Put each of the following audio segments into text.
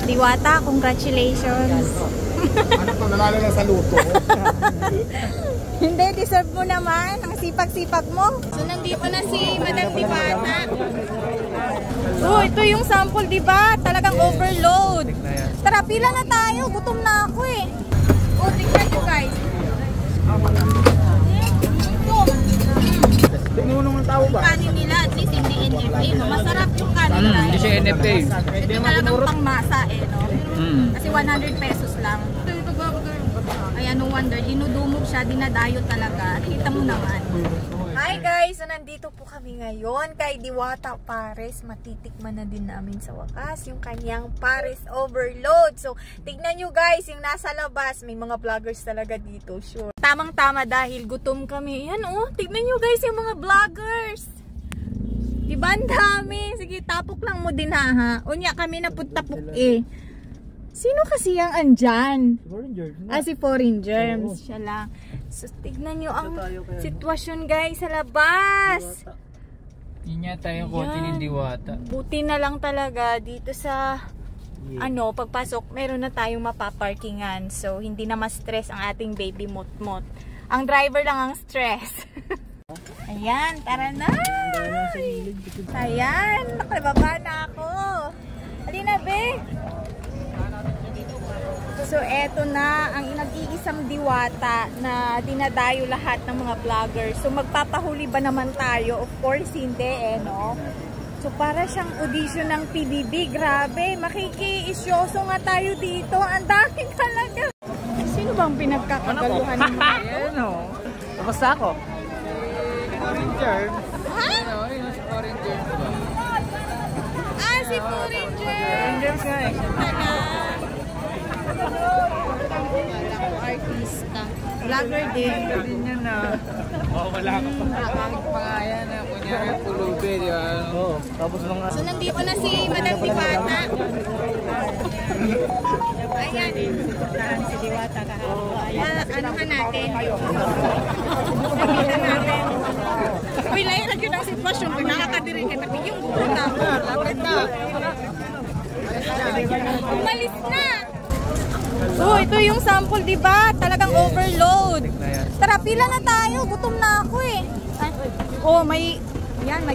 Diwata, congratulations. Ano to, nalala na sa luto? Hindi, deserve mo naman. Ang sipag-sipag mo. So, nandito na si Madam Diwata. So, ito yung sample, diba? Talagang overload. Tara, pila na tayo. Gutom na ako eh. Oh, tignan nyo guys. Tinunong ng tao ba? Kanin nila, at least hindi NFA, no? Masarap yung kanin nila. Hindi siya NFA. Ito talagang pangmasa eh, no? Kasi 100 pesos lang. Kaya no wonder, dinudumog siya, dinadayo talaga. Kita mo naman. Hi guys! So nandito po kami ngayon kay Diwata Pares. Matitikman na din namin sa wakas yung kanyang Pares Overload. So tignan nyo guys, yung nasa labas. May mga vloggers talaga dito, sure. Tamang-tama dahil gutom kami. Yan oh, tignan nyo guys yung mga vloggers. Diba ang dami? Sige, tapok lang mo din ha. Unya kami naputapok eh. Sino kasi yung andyan? Si Foreign Germs. Siya lang. So, tignan nyo ang sitwasyon guys sa labas. Yun yata yung konti ni Diwata. Buti na lang talaga dito sa pagpasok, meron na tayong mapaparkingan. So, hindi na ma-stress ang ating baby mot-mot. Ang driver lang ang stress. Ayan, tara na! Ayan, nakababa na ako. Halina, be! So, eto na ang nag-iisang Diwata na dinadayo lahat ng mga vloggers. So, magpapahuli ba naman tayo? Of course, hindi eh, no? So, para siyang audition ng PBB. Grabe, makiki-isyoso nga tayo dito. Ang dami talaga. Sino bang pinagkakagaluhan mo? Ayan o. Kamusta ako? Foreign Germs. Ha? Ayun, si Foreign Germs. Ah, si Foreign Germs. Foreign Germs nga eh. Artista. Vlogger din. Din yan na. Oo, wala ka pa. Nakakangit pa nga yan. Kunyari, pulubi, di ba? Oo. Tapos nung... So, nandito na si Madam Diwata. Ayan. Si Diwata kahapon. Anuhan natin. Sabihan natin. Uy, layan yun ang sitwasyon. Kung nakakadiri ka, tapi yung buta. Lapit na. Umalis na. So, ito yung sample, diba? Talagang overload. Tara, pila na tayo. Gutom na ako eh. Oh, may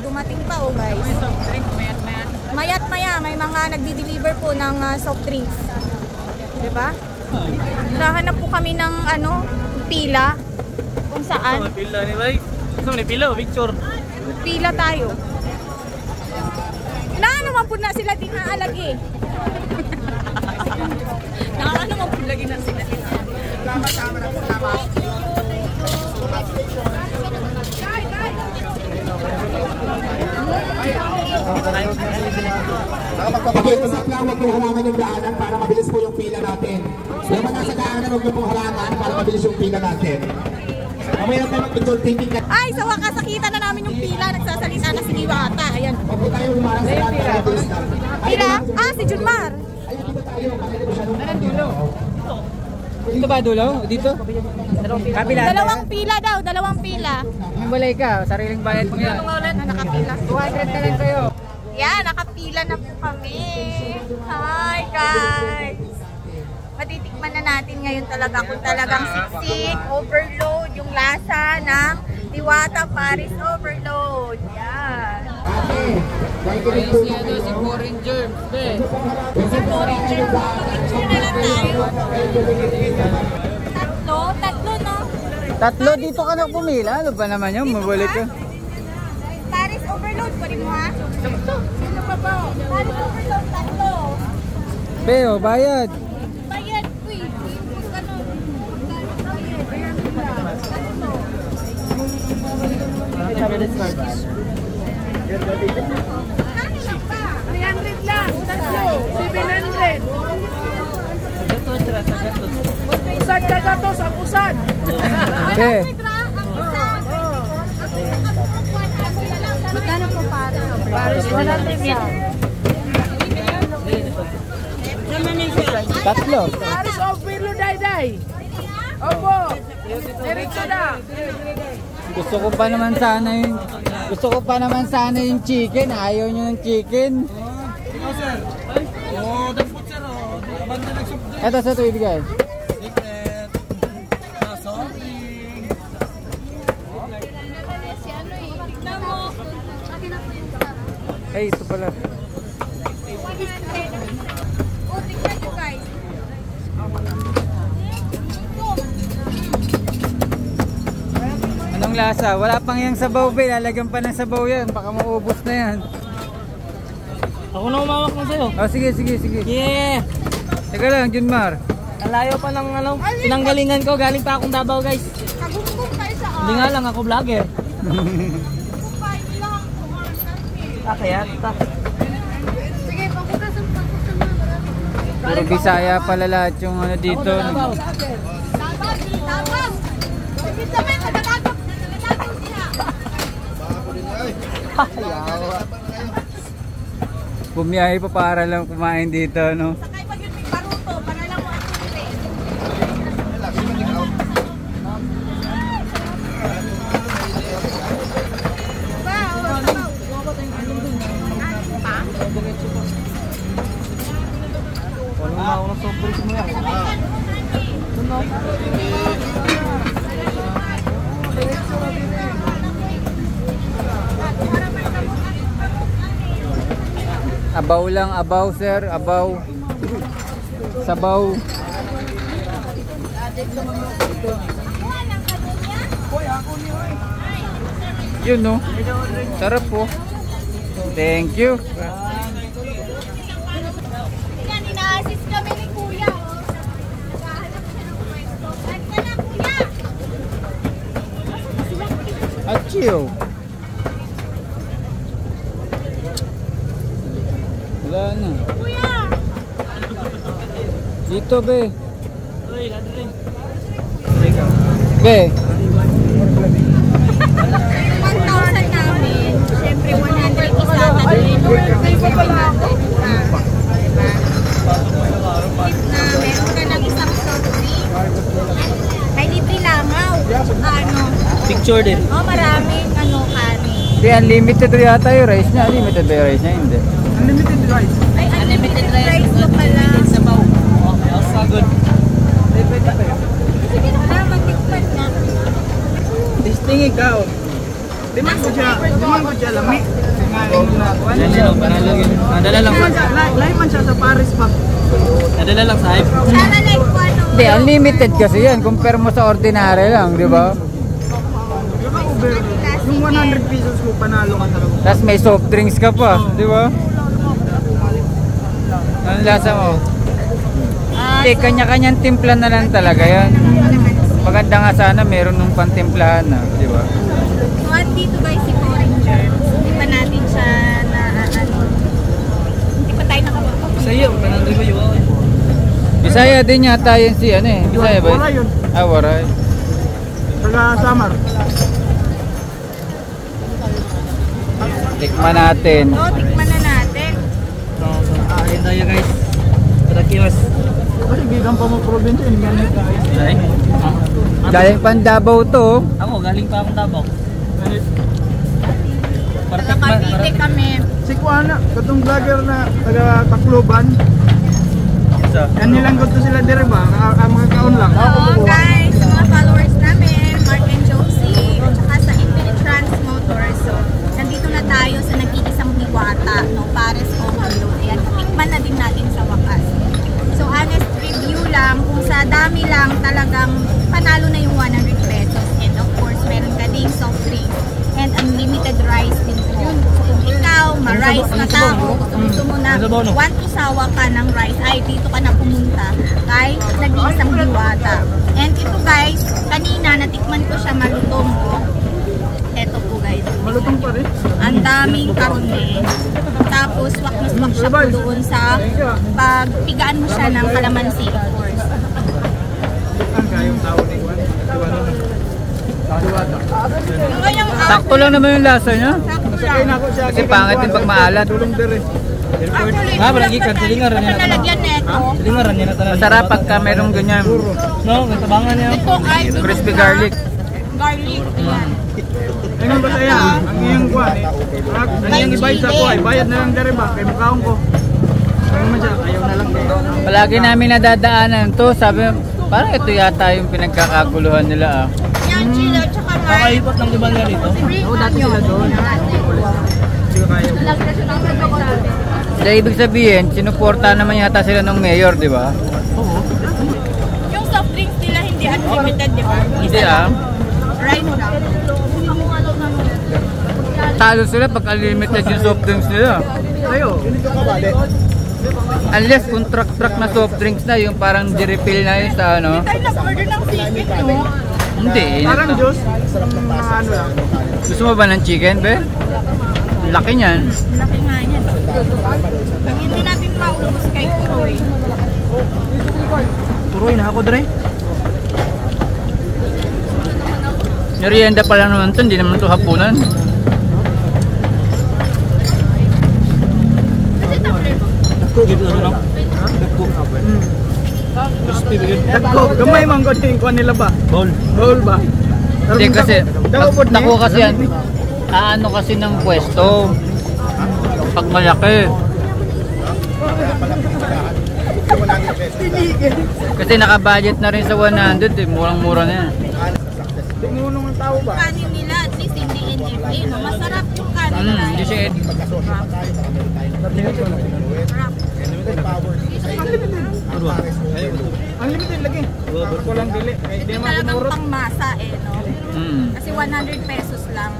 dumating pa oh, guys. Mayat-maya, may mga nagdi-deliver po ng soft drinks. Diba? Nahanap po kami ng pila. Kung saan. Pila ni Bay. Gusto mo ni pila o picture? Pila tayo. Naman po na sila din haalagi. Naman po lagi na sila din Sama na po, sama. Pakiusap lang, huwag pong halangan yung daanan para mabilis po yung pila natin. Yung mga nasa daanan, huwag pong halangan para mabilis yung pila natin. Mamaya tayo mag-picture taking. Ay, sa wakas nakita na namin yung pila. Nagsasalita na si Diwata. Ayan. Huwag po tayo humarang sa daanan. Pila? Ah, si Junmar. Ayun, dito tayo. Ayun, dulo. Dito ba dulo? Dito? Kapila. Dalawang pila daw. Dalawang pila. Balay ka. Sariling bayad mo yan. Nakapila. 200 na lang kayo. Yan, nakapila na po kami. Hi, guys. Matitikman na natin ngayon talaga kung talagang siksik, overload, yung lasa ng Diwata Pares Overload. Yan. Si Foreign Germs. Si Foreign Germs. Picture na lang tayo. Tatlo, no? Tatlo dito ka na pumila. Ano ba naman yun? Mabalik ka. Pares Overload pa rin mo ha? Sino pa ba? Pares Overload, tatlo. Beo, bayad. Bayad, uy. Usan ka gatos, ang usan. Okay. Magkano po para? Pares 100 yan. Tatlo. Pares overload, day. Opo. Diretso na. Gusto ko pa naman sana yung chicken. Ayaw nyo ng chicken. Oh, dapat sir. Ito sa ito ibigay. Ay, ito pala. Anong lasa? Wala pang yung sabaw, be. Lalagyan pa ng sabaw yan. Baka maubos na yan. Ako na umawak mo sa'yo. Oh, sige. Yeah! Teka lang, Junmar. Alayo pa ng pinanggalingan ko. Galing pa akong Davao, guys. Hindi nga lang ako vlogger. Kaya ito. Puro Bisaya pala lahat yung ano dito. Bumiyahe pa para lang kumain dito, no? Abaw lang, abaw sir, abaw. Sabaw. Yun no. Sarap po. Thank you. Yan, ina-assist kami ni Kuya. Naghahanap siya ng pwesto. Saan ka na, Kuya? Achio. Wala na. Kuya! Dito be. Uy, lahat rin. Be. 1,000 namin. Siyempre, 100 isa natin. 700 isa. Na meron ka ng isang soft drink. Ay, libre langaw. Ano? Picture din. Oh, maraming kanin. Di unlimited yata yung rice niya. Unlimited ba yung rice niya? Hindi. Unlimited rice. Ay, unlimited rice mo pala. Sabaw. Okay, also good. Sige na, matikman na. Testing ikaw. Di man ko siya lami. Yan yun, panalo yun. Nadala lang sa... Live man siya sa Paris pa. Nadala lang sa hype. Sana like ko ano. Hindi, unlimited kasi yan. Compare mo sa ordinary lang, di ba? Yung 100 pesos ko panalo ka talaga. Tapos may soft drinks ka pa, di ba? Anong lasa mo? Hindi, kanya-kanyang timpla na lang talaga yan. Maganda nga sana meron nung pantimplahan na, di ba? So, andito guys si Foreigner. Hindi pa natin siya na ano. Hindi pa tayo nakapag-off. Sa iyo, panalo ko yun. Bisaya din yata yun si ano eh. Bisaya ba? Waray yun. Ah, waray. Taga Samar. Tikman natin. So, tikman na natin. Ayun tayo guys. Tarakiwas. Kasi gigang pa mo probinsya. Hindi nga guys. Ay? Galing Pandabaw to. Ako, galing pa akong Davao. Taga Cavite kami. Si Kuana, katong vlogger na taga Tacloban. Isa. Yan nilang gusto sila dire ba? Mga kaon lang. So, guys, sa mga followers namin, Mark and Josie, at saka sa Infinite Trans Motors. So, nandito na tayo sa nag-iisang diwata, no? Pares Overload. Ayan, tikman na din natin sa wakas. So, honest review lang, kung sa dami lang, talagang panalo na yung 100 pesos. And of course, meron ka ding soft drink and unlimited rice din po. So, kung ikaw, ma-rice na tao, gusto mo na want to sawa ka ng rice, ay dito ka na pumunta kay nag-iisang diwata. And ito guys, kanina natikman ko siya malutong. Ito po guys. Malutong pa rin. Ang daming karne. Tapos wakmas-wak siya po doon sa pagpigaan mo siya ng kalamansi, of course. Ang kayong tao ni Juan. Sakto lang naman yung lasa niya. Sakay na ako siya. Kasi pangit din pag maalat. Tulong dire. Actually, Ah, malagi ka, silingan rin yan. Nalagyan nito. Silingaran niya na talaga. Masarap pagka merong ganyan. No, may tabangan niya. Ito ay Crispy garlic. Garlic. Ayan. Ayun ba saya? Ang iyong Juan eh. Ang iyong ibayad sa ko ay bayad na lang dire ba? Kay mukhaon ko. Ano man siya? Ayaw na lang. Wala Lagi namin nadadaanan to. Sabi, parang ito yata yung pinagkakaguluhan nila ah. Yan, chile, tsaka may Kakaikot ng ibang ganito. Oo, dati sila doon. Kaya ibig sabihin, sinuporta naman yata sila ng mayor, di ba? Yung soft drinks nila hindi unlimited, di ba? Hindi ah. Rhino lang. Talo sila pag unlimited yung soft drinks nila. Ayo. Unless kung truck na soft drinks na, yung parang di-refill na yun sa ano. Tayo nag-order ng chicken, no? Hindi. Parang Diyos. Mga ano lang. Gusto mo ba ng chicken, be? Laki niyan. Laki nga yan. Pag hindi natin maubos kay Kuroy. Turoy na ako, Dre. Merienda pa lang naman ito, hindi naman ito hapunan. Dito na lang. Dagko. Gamay man ko din ko nila ba? Bowl. Bowl ba? Hindi kasi, naku kasi yan, ano kasi ng pwesto. Pag malaki. Kasi nakabudget na rin sa 100 eh, murang-mura na yan. Tingunong ang tao ba? Kanin nila, at least hindi NFA, no? Masarap yung kanin nila. Hindi siya Unlimited lagi. Ko lang dili. Ito talagang pangmasa eh, no? Kasi 100 pesos lang.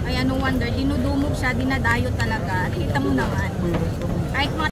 Kaya no wonder, dinudumog siya, dinadayo talaga. Kita mo naman. Kahit mga